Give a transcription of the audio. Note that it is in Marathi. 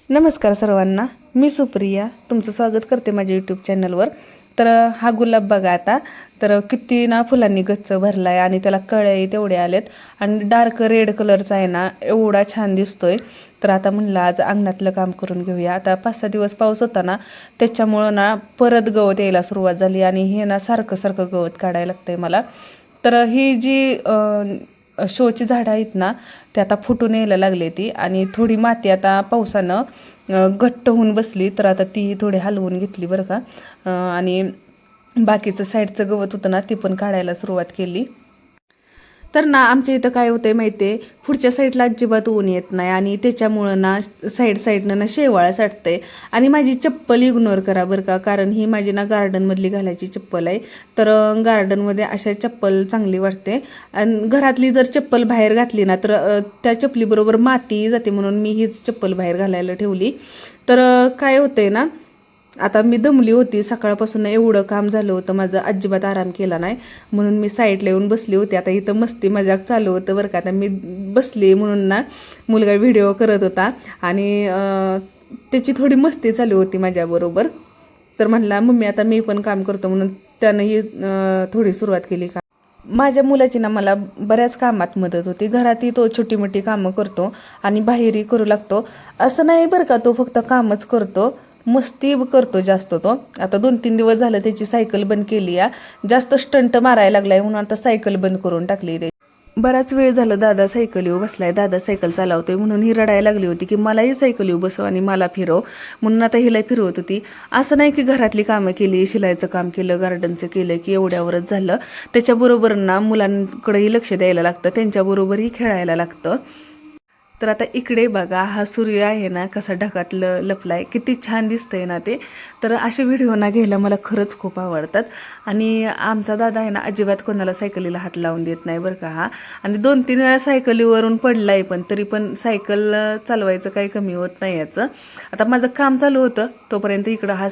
नमस्कार सर्वांना, मी सुप्रिया तुमचं स्वागत करते माझ्या यूट्यूब चॅनलवर. तर हा गुलाब बघा आता तर किती ना फुलांनी गच्च भरला आहे आणि त्याला कळ्याही तेवढे आलेत आणि डार्क रेड कलरचा आहे ना, एवढा छान दिसतोय. तर आता म्हणलं आज अंगणातलं काम करून घेऊया. आता 5-6 दिवस पाऊस होता ना, त्याच्यामुळं ना परत गवत यायला सुरुवात झाली आणि हे ना सारखं सारखं गवत काढायला लागतंय मला. तर ही जी शोची झाडं आहेत ना, ते आता फुटून यायला लागले ती आणि थोडी माती आता पावसानं घट्ट होऊन बसली. तर आता ती थोडी हलवून घेतली बरं का. आणि बाकीचं साईडचं गवत होतं ना, ते पण काढायला सुरुवात केली. तर ना आमच्या इथं काय होतंय माहिती आहे, पुढच्या साईडला अजिबात ऊन येत नाही आणि त्याच्यामुळं ना साईडनं ना शेवाळं साठतंय. आणि माझी चप्पल इग्नोर करा बरं का, कारण ही माझी ना गार्डनमधली घालायची चप्पल आहे. तर गार्डनमध्ये अशा चप्पल चांगली वाटते. आणि घरातली जर चप्पल बाहेर घातली ना, तर त्या चप्पलीबरोबर माती जाते, म्हणून मी हीच चप्पल बाहेर घालायला ठेवली. तर काय होतंय ना, आता मी दमली होती सकाळपासून, एवढं काम झालं होतं माझं, अजिबात आराम केला नाही. म्हणून मी साईडला येऊन बसली होती. आता इथं मस्ती मजाक चालू होतं बरं का. आता मी बसली म्हणून ना मुलगा व्हिडिओ करत होता आणि त्याची थोडी मस्ती चालू होती माझ्याबरोबर. तर म्हणला मम्मी आता मी पण काम करतो, म्हणून त्यानंही थोडी सुरुवात केली का. माझ्या मुलाची ना मला बऱ्याच कामात मदत होती. घरातही तो छोटी मोठी कामं करतो आणि बाहेरही करू लागतो. असं नाही बरं का, तो फक्त कामच करतो, मस्ती करतो जास्त तो. आता 2-3 दिवस झालं त्याची सायकल बंद केली आहे, जास्त स्टंट मारायला लागलाय म्हणून आता सायकल बंद करून टाकली. बराच वेळ झालं दादा सायकलीवर बसलाय, दादा सायकल चालवतोय म्हणून ही रडायला लागली होती की मलाही सायकलीवर बसव आणि मला फिरव, म्हणून आता हिला फिरवत होती. असं नाही की घरातली कामं केली, शिलाईचं काम केलं, गार्डनचं केलं की एवढ्यावरच झालं. त्याच्याबरोबर ना मुलांकडेही लक्ष द्यायला लागतं, त्यांच्याबरोबरही खेळायला लागतं. तर आता इकडे बघा, हा सूर्य आहे ना कसा ढगात लपलाय, किती छान दिसतंय ना ते. तर असे व्हिडिओ ना घ्यायला मला खरंच खूप आवडतात. आणि आमचा दादा आहे ना अजिबात कोणाला सायकलीला हात लावून देत नाही बरं का हा. आणि 2-3 वेळा सायकलीवरून पडलाय, पण तरी पण सायकल चालवायचं काही कमी होत नाही याचं. आता माझं काम चालू होतं तोपर्यंत इकडं हा